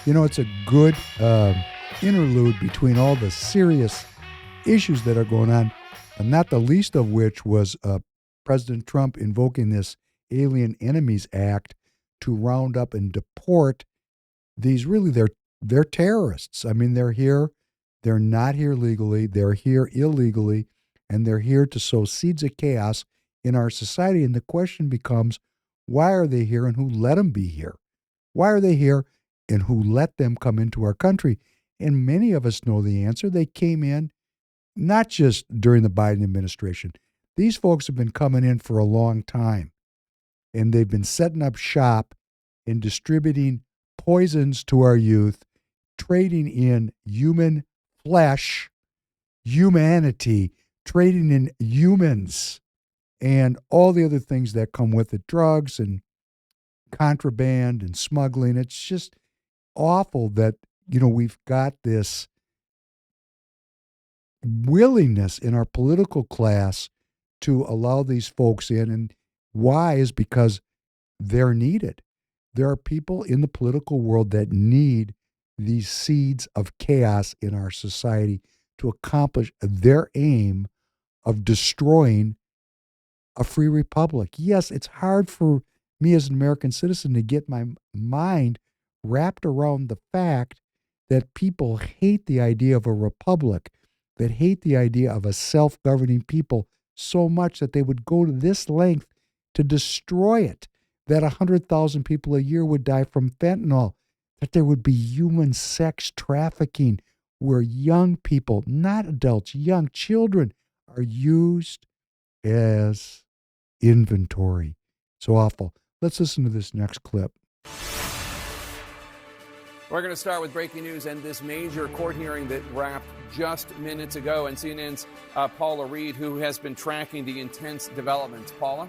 It's a good interlude between all the serious issues that are going on, and not the least of which was President Trump invoking this Alien Enemies Act to round up and deport these they're terrorists. I mean, they're here, they're not here legally, they're here illegally, and they're here to sow seeds of chaos in our society. And the question becomes, why are they here and who let them be here? Why are they here and who let them come into our country? And many of us know the answer. They came in not just during the Biden administration. These folks have been coming in for a long time, and they've been setting up shop and distributing poisons to our youth, trading in human flesh, humanity, trading in humans, and all the other things that come with it, drugs and contraband and smuggling. It's just awful that, we've got this willingness in our political class to allow these folks in. And why is because they're needed. There are people in the political world that need these seeds of chaos in our society to accomplish their aim of destroying a free republic. Yes, it's hard for me as an American citizen to get my mind wrapped around the fact that people hate the idea of a republic, that hate the idea of a self-governing people so much that they would go to this length to destroy it, that 100,000 people a year would die from fentanyl, that there would be human sex trafficking where young people, not adults, young children, are used as inventory. So awful. Let's listen to this next clip. We're going to start with breaking news and this major court hearing that wrapped just minutes ago. And CNN's Paula Reed, who has been tracking the intense developments. Paula?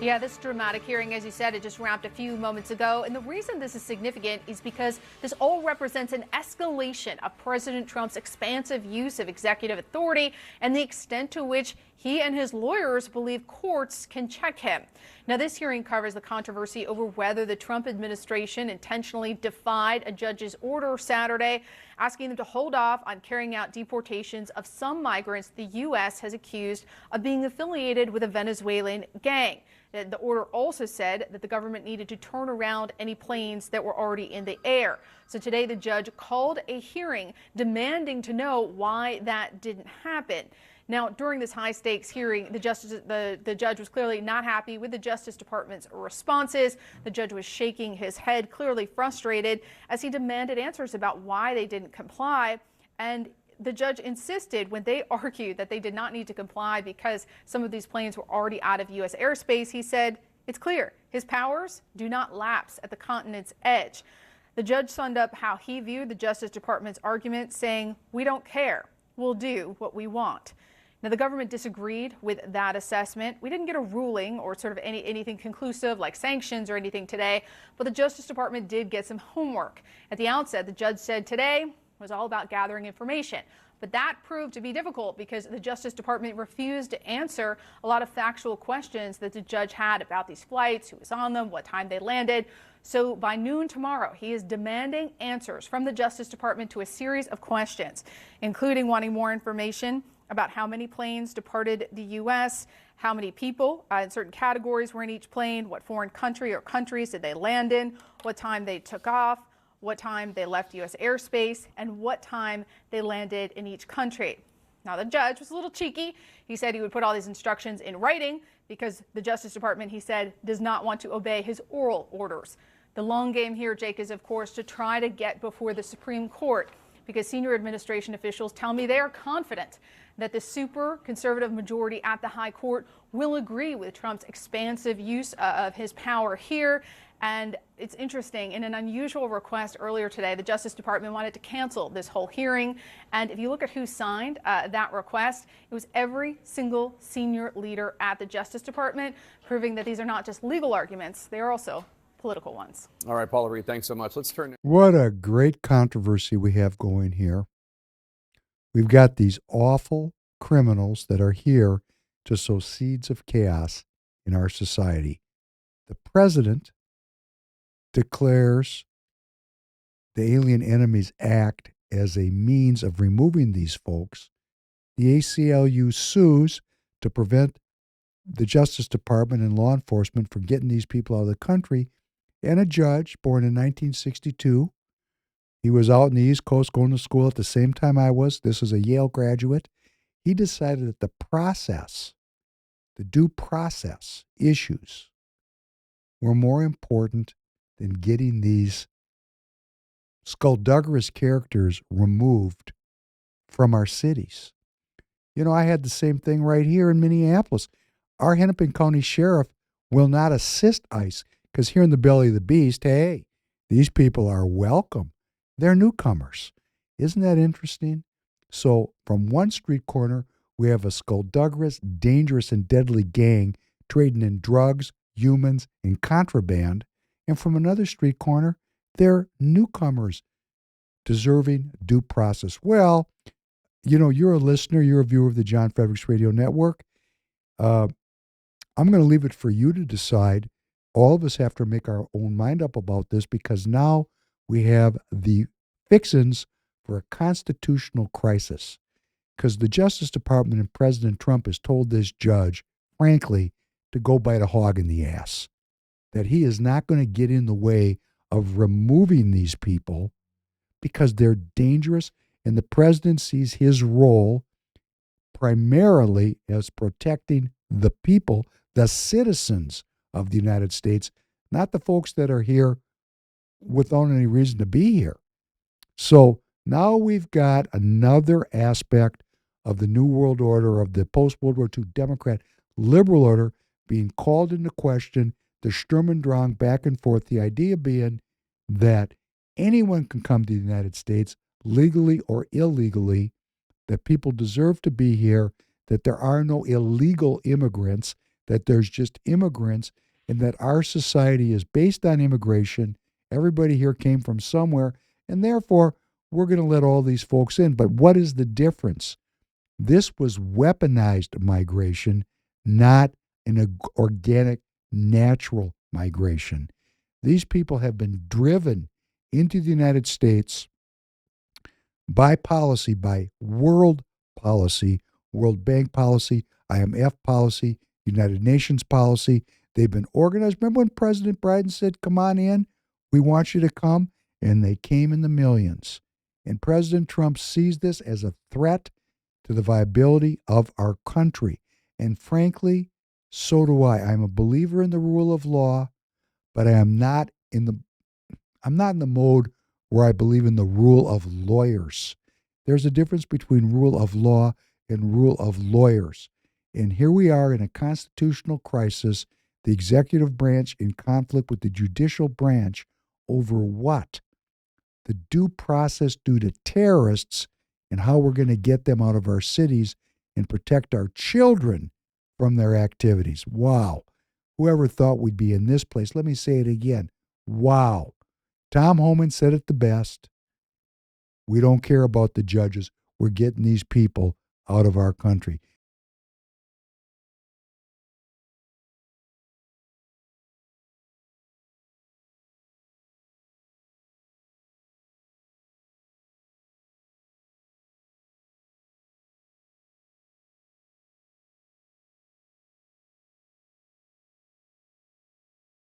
Yeah, this dramatic hearing, as you said, it just wrapped a few moments ago. And the reason this is significant is because this all represents an escalation of President Trump's expansive use of executive authority and the extent to which he and his lawyers believe courts can check him. Now, this hearing covers the controversy over whether the Trump administration intentionally defied a judge's order Saturday, asking them to hold off on carrying out deportations of some migrants the U.S. has accused of being affiliated with a Venezuelan gang. The order also said that the government needed to turn around any planes that were already in the air. So today the judge called a hearing demanding to know why that didn't happen. Now, during this high-stakes hearing, the judge was clearly not happy with the Justice Department's responses. The judge was shaking his head, clearly frustrated, as he demanded answers about why they didn't comply. And the judge insisted when they argued that they did not need to comply because some of these planes were already out of U.S. airspace, he said, it's clear his powers do not lapse at the continent's edge. The judge summed up how he viewed the Justice Department's argument, saying, we don't care. We'll do what we want. Now, the government disagreed with that assessment. We didn't get a ruling or sort of anything conclusive like sanctions or anything today, but the Justice Department did get some homework. At the outset, the judge said today was all about gathering information. But that proved to be difficult because the Justice Department refused to answer a lot of factual questions that the judge had about these flights, who was on them, what time they landed. So by noon tomorrow, he is demanding answers from the Justice Department to a series of questions, including wanting more information about how many planes departed the U.S., how many people in certain categories were in each plane, what foreign country or countries did they land in, what time they took off, what time they left U.S. airspace, and what time they landed in each country. Now, the judge was a little cheeky. He said he would put all these instructions in writing because the Justice Department, he said, does not want to obey his oral orders. The long game here, Jake, is, of course, to try to get before the Supreme Court because senior administration officials tell me they are confident that the super conservative majority at the high court will agree with Trump's expansive use of his power here. And it's interesting, in an unusual request earlier today, the Justice Department wanted to cancel this whole hearing. And if you look at who signed that request, it was every single senior leader at the Justice Department, proving that these are not just legal arguments, they are also political ones. All right, Paula Reed, thanks so much. Let's turn. What a great controversy we have going here. We've got these awful criminals that are here to sow seeds of chaos in our society. The president declares the Alien Enemies Act as a means of removing these folks. The ACLU sues to prevent the Justice Department and law enforcement from getting these people out of the country. And a judge, born in 1962, he was out in the East Coast going to school at the same time I was. This is a Yale graduate. He decided that the process, the due process issues, were more important than getting these skullduggerous characters removed from our cities. You know, I had the same thing right here in Minneapolis. Our Hennepin County Sheriff will not assist ICE because here in the belly of the beast, hey, these people are welcome. They're newcomers. Isn't that interesting? So from one street corner, we have a skullduggerous, dangerous, and deadly gang trading in drugs, humans, and contraband. And from another street corner, they're newcomers deserving due process. Well, you know, you're a listener, you're a viewer of the John Fredericks Radio Network. I'm going to leave it for you to decide. All of us have to make our own mind up about this because now we have the fixins for a constitutional crisis. Because the Justice Department and President Trump has told this judge, frankly, to go bite a hog in the ass. That he is not going to get in the way of removing these people because they're dangerous, and the president sees his role primarily as protecting the people, the citizens of the United States, not the folks that are here without any reason to be here. So now we've got another aspect of the New World Order, of the post-World War II Democrat liberal order being called into question, the Sturm und Drang back and forth, the idea being that anyone can come to the United States legally or illegally, that people deserve to be here, that there are no illegal immigrants, that there's just immigrants, and that our society is based on immigration. Everybody here came from somewhere, and therefore we're going to let all these folks in. But what is the difference? This was weaponized migration, not an organic, natural migration. These people have been driven into the United States by policy, by world policy, World Bank policy, IMF policy, United Nations policy. They've been organized. Remember when President Biden said, come on in, we want you to come? And they came in the millions. And President Trump sees this as a threat to the viability of our country. And frankly, so do I. I'm a believer in the rule of law, but I'm not in the mode where I believe in the rule of lawyers. There's a difference between rule of law and rule of lawyers. And here we are in a constitutional crisis, the executive branch in conflict with the judicial branch over what? The due process due to terrorists and how we're going to get them out of our cities and protect our children from their activities. Wow. Whoever thought we'd be in this place? Let me say it again. Wow. Tom Homan said it the best. We don't care about the judges. We're getting these people out of our country.